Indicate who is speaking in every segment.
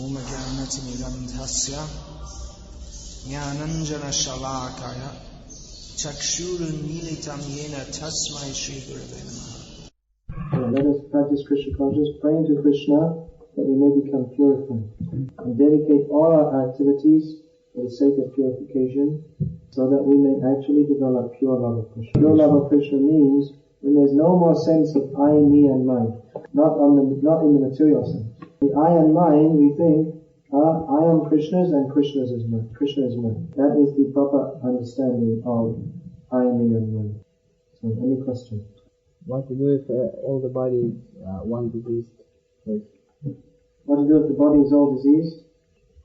Speaker 1: Om Jnanatimidandhasya Jnananjana Shalakaya Chakshurunmilitam Yena Tasmai Shri Gurave Namaha.
Speaker 2: Let us practice Krishna consciousness, praying to Krishna that we may become purified, and dedicate all our activities for the sake of purification, so that we may actually develop pure love of Krishna. Pure love of Krishna means when there's no more sense of I, me and mine, not in the material sense. The I and mine, we think, I am Krishna's and Krishna is mine. That is the proper understanding of I, me and mine. So, any question?
Speaker 3: What to do if all the body is one diseased place?
Speaker 2: What to do if the body is all diseased?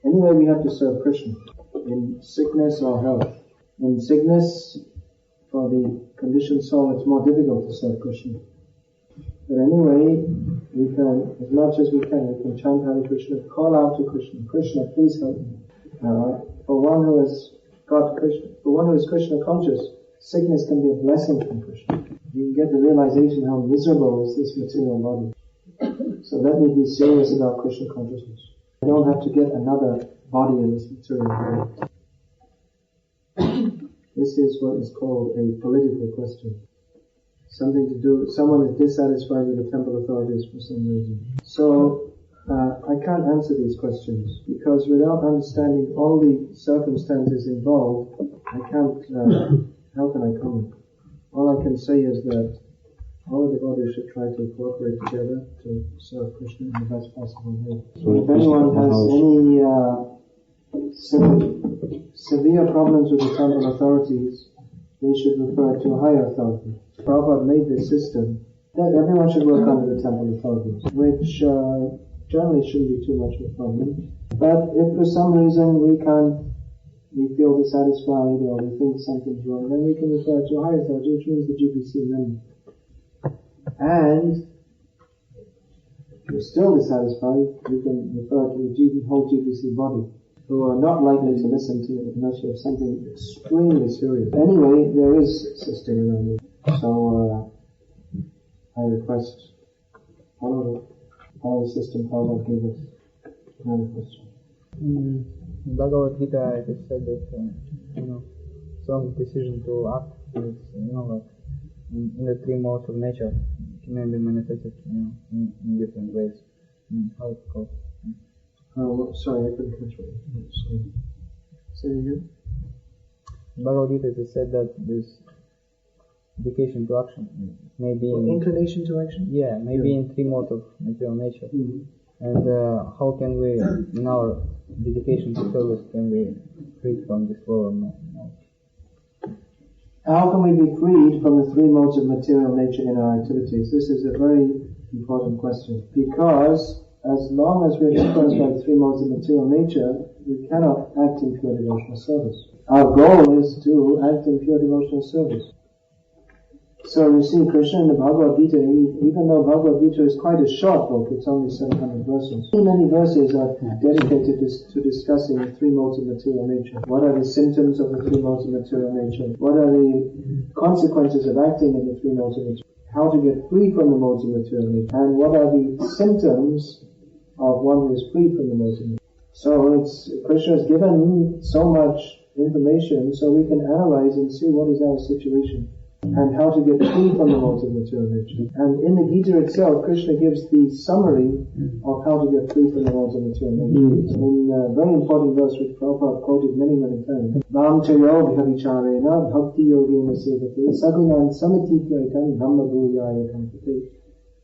Speaker 2: Anyway, we have to serve Krishna, in sickness or health. In sickness, for the conditioned soul, it's more difficult to serve Krishna. But anyway, we can, as much as we can chant Hare Krishna, call out to Krishna. Krishna, please help me. For one who has got Krishna, for one who is Krishna conscious, sickness can be a blessing from Krishna. You can get the realization how miserable is this material body. So let me be serious about Krishna consciousness. I don't have to get another body in this material body. This is what is called a political question. Something to do, someone is dissatisfied with the temple authorities for some reason. So, I can't answer these questions, because without understanding all the circumstances involved, I can't, how can I comment? All I can say is that all of the bodies should try to cooperate together to serve Krishna in the best possible way. So if anyone has any severe problems with the temple authorities, they should refer to a higher authority. Prabhupada made this system that everyone should work under the temple authorities, which generally shouldn't be too much of a problem. But if for some reason we feel dissatisfied or we think something's wrong, then we can refer to a higher authority, which means the GBC member. And if you're still dissatisfied, you can refer to the whole GBC body, who are not likely to listen to it unless you have something extremely serious. Anyway, there is a system around it. So, I request follow the system Prabhupada gave us. Another question.
Speaker 3: In Bhagavad Gita it is said that, some decision to act is, like in the three modes of nature. It may be manifested, in different ways. How it's called.
Speaker 2: Sorry, I couldn't catch what you said. Say it again.
Speaker 3: In Bhagavad Gita it is said that this dedication to action may be
Speaker 2: inclination to action?
Speaker 3: Yeah, maybe in three modes of material nature. Mm-hmm. And how can we, in our dedication to service, can we free from this lower mode?
Speaker 2: How can we be freed from the three modes of material nature in our activities? This is a very important question. Because as long as we're influenced by the three modes of material nature, we cannot act in pure devotional service. Our goal is to act in pure devotional service. So you see, Krishna in the Bhagavad Gita, even though Bhagavad Gita is quite a short book, it's only 700 verses. Many verses are dedicated to discussing the three modes of material nature. What are the symptoms of the three modes of material nature? What are the consequences of acting in the three modes of material nature? How to get free from the modes of material nature? And what are the symptoms of one who is free from the modes of material nature? So Krishna has given so much information so we can analyze and see what is our situation and how to get free from the modes of material nature. And in the Gita itself, Krishna gives the summary of how to get free from the modes of material nature. In a very important verse which Prabhupada quoted many, many times, Nam chayo bhavicharena bhakti yogena sevate sagunan samatityakan dhamma bhuyaya kampate.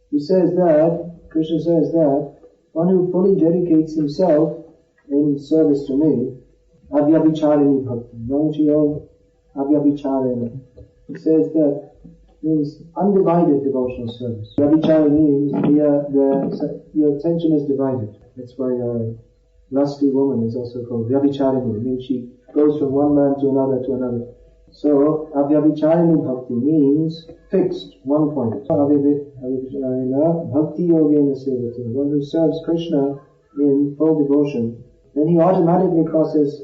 Speaker 2: He says that, Krishna says that, one who fully dedicates himself in service to me, avyabhichareni bhakti, nam chayo avyabhicharena. He says that means undivided devotional service. Vyabhichara means your attention is divided. That's why a lusty woman is also called Vyabhicharini. It means she goes from one man to another to another. So, Avyabhicharini bhakti means fixed, one point. Avyabhicharina bhakti yogena sevate. One who serves Krishna in full devotion, then he automatically crosses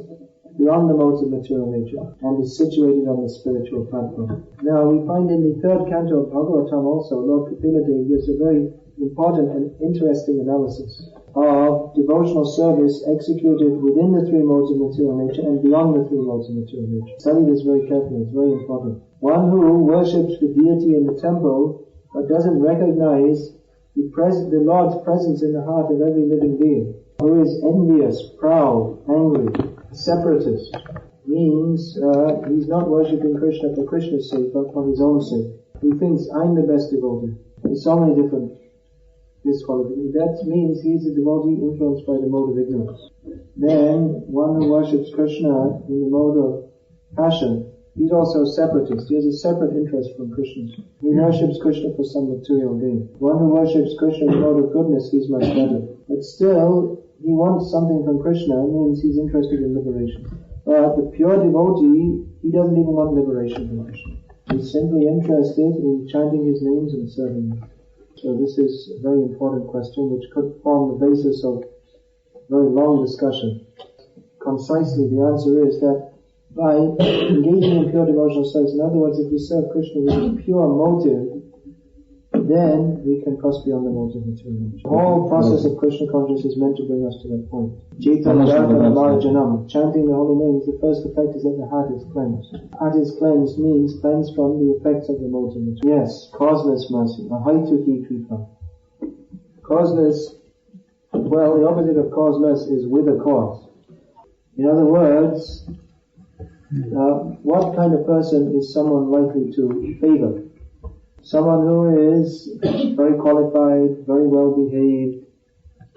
Speaker 2: beyond the modes of material nature and is situated on the spiritual platform. Now we find in the third canto of Bhagavatam also, Lord Kapila Dev gives a very important and interesting analysis of devotional service executed within the three modes of material nature and beyond the three modes of material nature. Study this very carefully, it's very important. One who worships the deity in the temple but doesn't recognize the Lord's presence in the heart of every living being, who is envious, proud, angry, separatist, means he's not worshipping Krishna for Krishna's sake but for his own sake. Who thinks, I'm the best devotee. There's so many different disqualifications. That means he's a devotee influenced by the mode of ignorance. Then, one who worships Krishna in the mode of passion, he's also a separatist. He has a separate interest from Krishna. He worships Krishna for some material gain. One who worships Krishna in the mode of goodness, he's much better. But still, he wants something from Krishna, means he's interested in liberation. But the pure devotee, he doesn't even want liberation from Krishna. He's simply interested in chanting his names and serving him. So this is a very important question which could form the basis of a very long discussion. Concisely, the answer is that by engaging in pure devotional service, in other words, if we serve Krishna with a pure motive, then we can cross beyond the modes of material nature. The whole process of Krishna consciousness is meant to bring us to that point. Chanting the holy name, the first effect is that the heart is cleansed. Heart is cleansed means cleansed from the effects of the modes of material. Yes, causeless mercy. Ahaituki kripa. Causeless, well, the opposite of causeless is with a cause. In other words, what kind of person is someone likely to favor? Someone who is very qualified, very well behaved,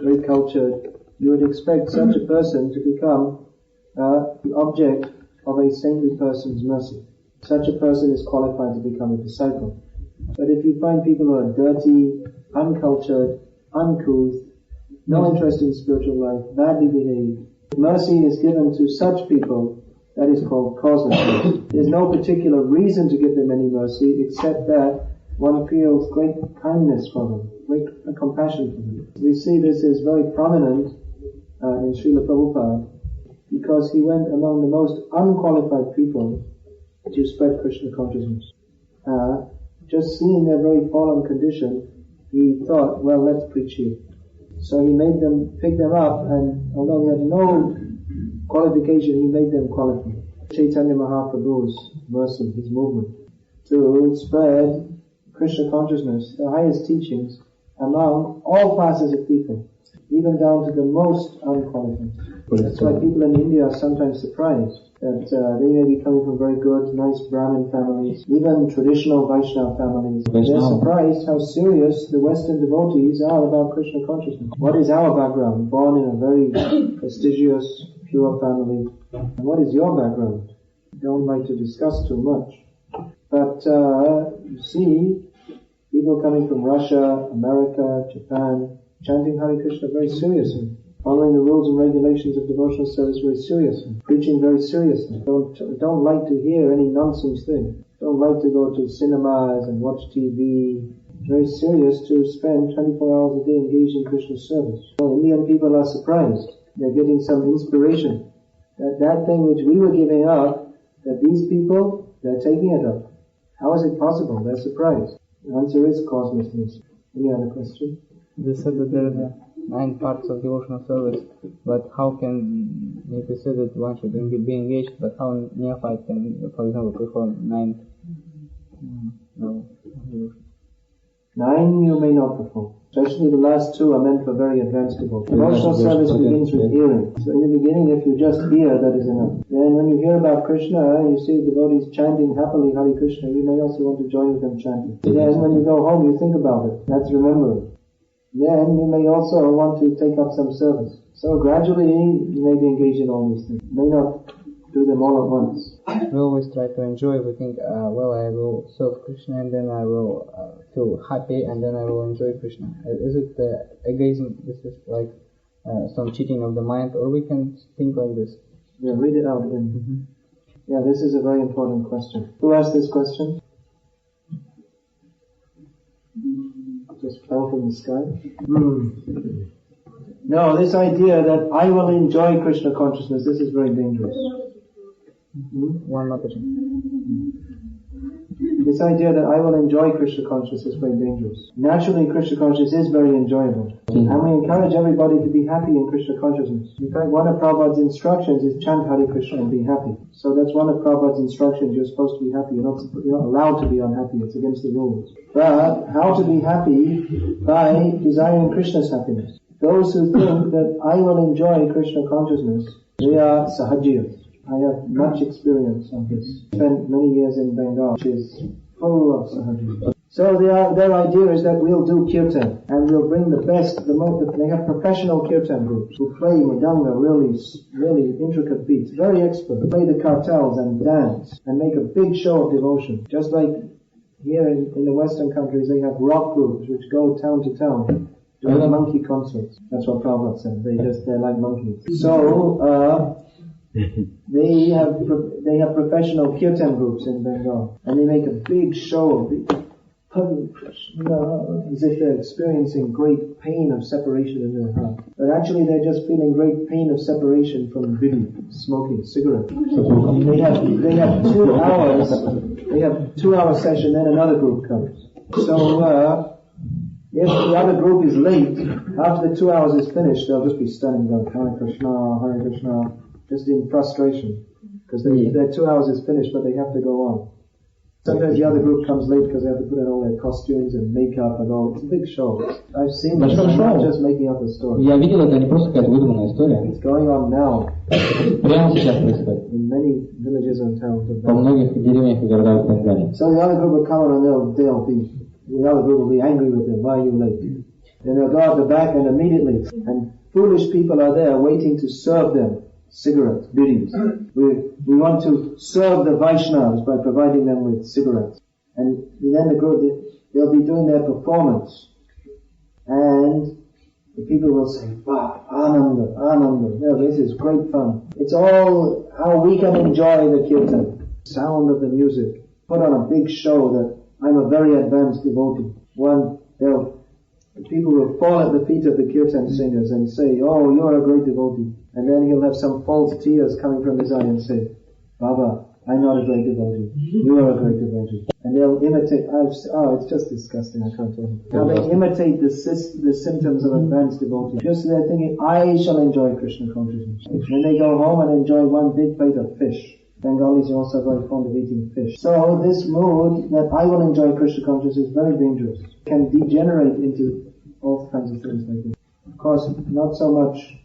Speaker 2: very cultured. You would expect such a person to become the object of a saintly person's mercy. Such a person is qualified to become a disciple. But if you find people who are dirty, uncultured, uncouth, no interest in spiritual life, badly behaved, mercy is given to such people. That is called causeless mercy. There's no particular reason to give them any mercy except that one feels great kindness for them, great compassion for them. We see this is very prominent in Srila Prabhupada because he went among the most unqualified people to spread Krishna consciousness. Just seeing their very fallen condition, he thought, well, let's preach here. So he made them, pick them up, and although he had no qualification, he made them qualified. Chaitanya Mahaprabhu's mercy, his movement, to spread Krishna consciousness, the highest teachings, among all classes of people, even down to the most unqualified. That's why people in India are sometimes surprised that they may be coming from very good, nice Brahmin families, even traditional Vaishnava families. They're surprised how serious the Western devotees are about Krishna consciousness. What is our background? Born in a very prestigious, pure family. And what is your background? Don't like to discuss too much. But you see, people coming from Russia, America, Japan, chanting Hare Krishna very seriously, following the rules and regulations of devotional service very seriously, preaching very seriously. Don't like to hear any nonsense thing. Don't like to go to cinemas and watch TV. Very serious to spend 24 hours a day engaged in Krishna service. So Indian people are surprised. They're getting some inspiration. That thing which we were giving up, that these people, they're taking it up. How is it possible? They're surprised. The answer is causelessness. Any other question?
Speaker 3: They said that there are 9 parts of devotional service, but how can you say that one should be engaged, but how neophyte can, for example, perform 9? No.
Speaker 2: 9 you may not perform. Especially the last 2 are meant for very advanced devotion. Devotional service begins with hearing. So in the beginning, if you just hear, that is enough. Then when you hear about Krishna, you see devotees chanting happily Hare Krishna, you may also want to join with them chanting. Then when you go home, you think about it. That's remembering. Then you may also want to take up some service. So gradually, you may be engaged in all these things. You may not do them all at once.
Speaker 3: We always try to enjoy. We think, well, I will serve Krishna and then I will feel happy and then I will enjoy Krishna. Is it egoism? This is like some cheating of the mind, or we can think like this?
Speaker 2: Yeah, read it out then. Mm-hmm. Yeah, this is a very important question. Who asked this question? Just fell from the sky? No, this idea that I will enjoy Krishna consciousness, this is very dangerous.
Speaker 3: One more question.
Speaker 2: This idea that I will enjoy Krishna consciousness is very dangerous. Naturally, Krishna consciousness is very enjoyable. And we encourage everybody to be happy in Krishna consciousness. In fact, one of Prabhupada's instructions is chant Hare Krishna and be happy. So that's one of Prabhupada's instructions. You're supposed to be happy. You're not allowed to be unhappy. It's against the rules. But how to be happy? By desiring Krishna's happiness. Those who think that I will enjoy Krishna consciousness, they are sahajiyas. I have much experience on this. Spent many years in Bengal, which is full of sahajiyas. So their idea is that we'll do kirtan, and we'll bring the best, they have professional kirtan groups who play madanga, really intricate beats, very expert, play the kartals and dance, and make a big show of devotion. Just like here in the Western countries, they have rock groups which go town to town, doing monkey concerts. That's what Prabhupada said. They're like monkeys. So, they have professional kirtan groups in Bengal, and they make a big show of it. As if they're experiencing great pain of separation in their heart. But actually they're just feeling great pain of separation from bidi, smoking, cigarette. They have 2 hours, they have 2-hour session, then another group comes. So, if the other group is late, after the 2 hours is finished, they'll just be standing there, Hare Krishna, just in frustration. Because their 2 hours is finished, but they have to go on. Sometimes the other group comes late because they have to put in all their costumes and makeup and all. It's a big show. I've seen this. I'm not just making up a story.
Speaker 4: Я видел, это не просто какая-то выдуманная история.
Speaker 2: It's going on now.
Speaker 4: Прямо сейчас происходит.
Speaker 2: In many villages and towns of
Speaker 4: Во многих деревнях и городах Бенгалии.
Speaker 2: So the other group will come and the other group will be angry with them. Why are you late? Then they'll go out the back and immediately, and foolish people are there waiting to serve them cigarettes, bidis. We want to serve the Vaishnavas by providing them with cigarettes. And then the group, they'll be doing their performance. And the people will say, wow, Ananda, no, this is great fun. It's all how we can enjoy the kirtan. Sound of the music. Put on a big show that I'm a very advanced devotee. The people will fall at the feet of the kirtan singers and say, oh, you're a great devotee. And then he'll have some false tears coming from his eye and say, Baba, I'm not a great devotee. You are a great devotee. And they'll imitate, it's just disgusting, I can't tell you. Now they imitate the symptoms of advanced devotee. Just they're thinking, I shall enjoy Krishna consciousness. Then they go home and enjoy one big plate of fish. Bengalis are also very fond of eating fish. So this mood that I will enjoy Krishna consciousness is very dangerous. It can degenerate into all kinds of things like this. Of course, not so much.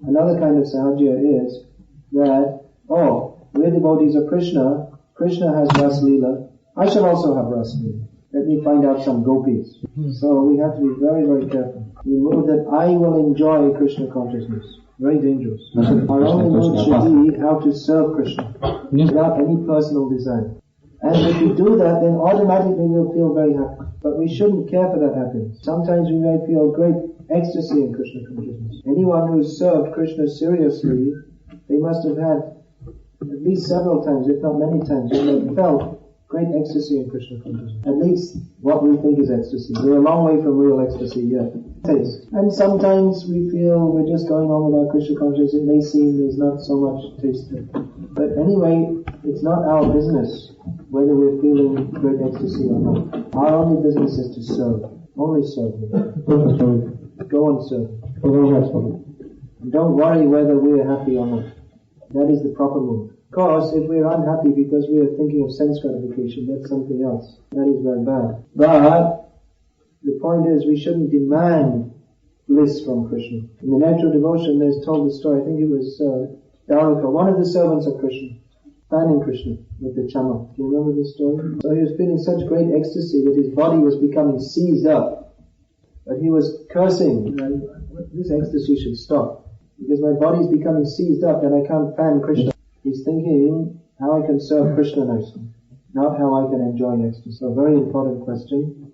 Speaker 2: Another kind of sahaja is that, we're devotees of Krishna. Krishna has Ras Leela. I shall also have Ras Leela. Let me find out some gopis. So we have to be very, very careful. We mood that I will enjoy Krishna consciousness. Very dangerous. Our only mood should be how to serve Krishna without any personal desire. And if we do that, then automatically we'll feel very happy. But we shouldn't care for that happiness. Sometimes we may feel great ecstasy in Krishna consciousness. Anyone who's served Krishna seriously, they must have had at least several times, if not many times, when they felt great ecstasy in Krishna consciousness. At least what we think is ecstasy. We're a long way from real ecstasy yet. Taste. And sometimes we feel we're just going on with our Krishna consciousness. It may seem there's not so much taste there. But anyway, it's not our business whether we're feeling great ecstasy or not. Our only business is to serve. Only serve Him. Go and serve. And don't worry whether we're happy or not. That is the proper mood. Of course, if we're unhappy because we are thinking of sense gratification, that's something else. That is very bad. But the point is, we shouldn't demand bliss from Krishna. In the natural devotion, there's told the story. I think it was Daurika, one of the servants of Krishna, fanning Krishna with the chama. Do you remember this story? So he was feeling such great ecstasy that his body was becoming seized up. But he was cursing, this ecstasy should stop. Because my body is becoming seized up and I can't fan Krishna. He's thinking how I can serve Krishna nicely, not how I can enjoy ecstasy. So a very important question.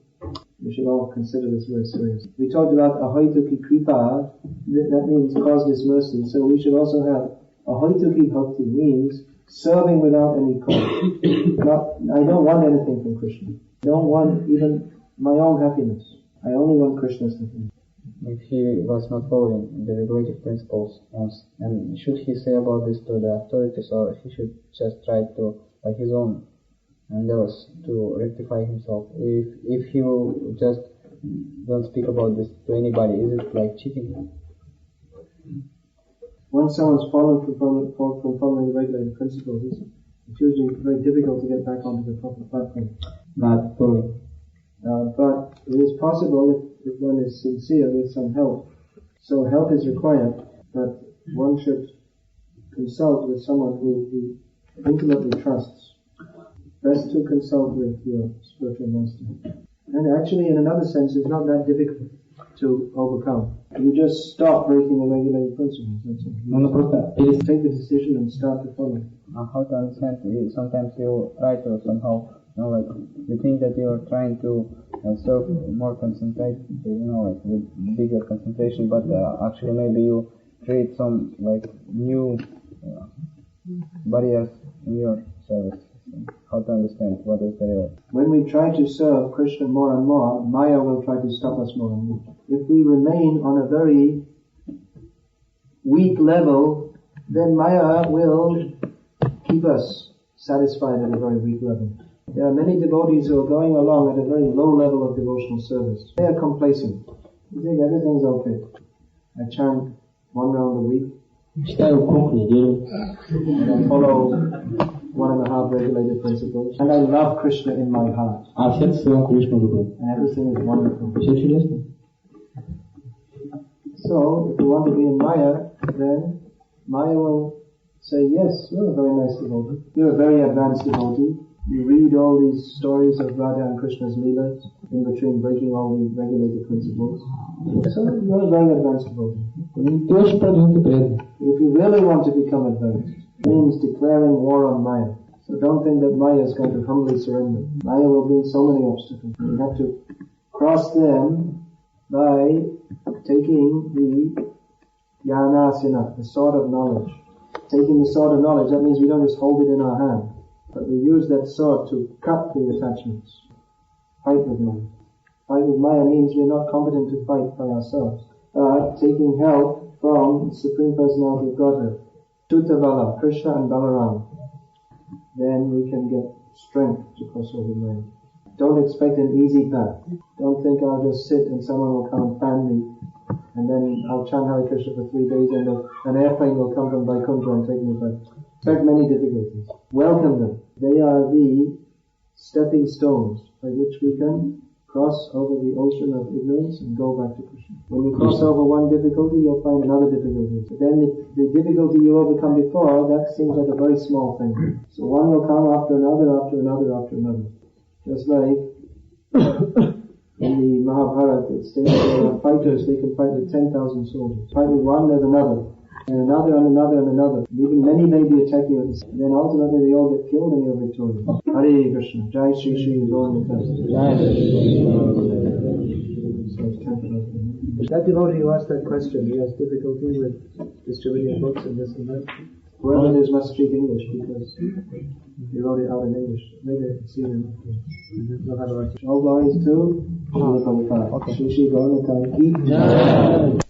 Speaker 2: We should all consider this very seriously. We talked about ahoituki kripa, that means causeless mercy. So we should also have ahoituki bhakti, means serving without any cause. I don't want anything from Krishna. I don't want even my own happiness. I only want Krishna's happiness.
Speaker 3: If he was not following the regulative principles, and should he say about this to the authorities, or he should just try to, by his own endeavors to rectify himself. If he will just don't speak about this to anybody, is it like cheating?
Speaker 2: Once someone's fallen from following regulated principles, it's usually very difficult to get back onto the proper platform.
Speaker 4: Not fully.
Speaker 2: But it is possible if one is sincere with some help. So help is required, but one should consult with someone who he intimately trusts. Best to consult with your spiritual master. And actually, in another sense, it's not that difficult to overcome. You just stop breaking the regulated principles. That's it. Take the decision and start to follow.
Speaker 3: How to understand? Sometimes you try to somehow, like you think that you are trying to serve more concentrated, like with bigger concentration, but actually maybe you create some like new barriers in your service. How to understand what is the real?
Speaker 2: When we try to serve Krishna more and more, Maya will try to stop us more and more. If we remain on a very weak level, then Maya will keep us satisfied at a very weak level. There are many devotees who are going along at a very low level of devotional service. They are complacent. They think everything's okay. I chant 1 round a week. And I follow 1.5 regulated principles. And I love Krishna in my heart. And everything is wonderful. So, if you want to be in Maya, then Maya will say, yes, you're a very nice devotee. You're a very advanced devotee. You read all these stories of Radha and Krishna's Leelas, in between breaking all the regulated principles. So, you're a very advanced devotee. If you really want to become advanced, it means declaring war on Maya. So don't think that Maya is going to humbly surrender. Maya will bring so many obstacles. You have to cross them by taking the Jnanasena, the sword of knowledge. Taking the sword of knowledge, that means we don't just hold it in our hand, but we use that sword to cut the attachments. Fight with Maya. Fight with Maya means we're not competent to fight by ourselves. Taking help from the Supreme Personality of Godhead, Tuttavala, Krishna and Balaram, then we can get strength to cross over Maya. Don't expect an easy path. Don't think I'll just sit and someone will come and fan me, and then I'll chant Hare Krishna for 3 days and an airplane will come from Vaikuntha and take me back. Expect many difficulties. Welcome them. They are the stepping stones by which we can cross over the ocean of ignorance and go back to Krishna. When you cross over one difficulty, you'll find another difficulty. But then the difficulty you overcome before, that seems like a very small thing. So one will come after another, after another, after another. Just like in the Mahabharata, it states that fighters, they can fight with 10,000 soldiers. Fight with one, there's another. And another, and another, and another. Even many may be attacking you. And then ultimately they all get killed and you're victorious. Hare Krishna. Jai Shri Shri Holiness. That devotee who asked that question, he has difficulty with distributing books and this and that. Whoever it is must speak English because he wrote it out in English. Maybe I can see him. All glories to Shri Shri Gaura Ki.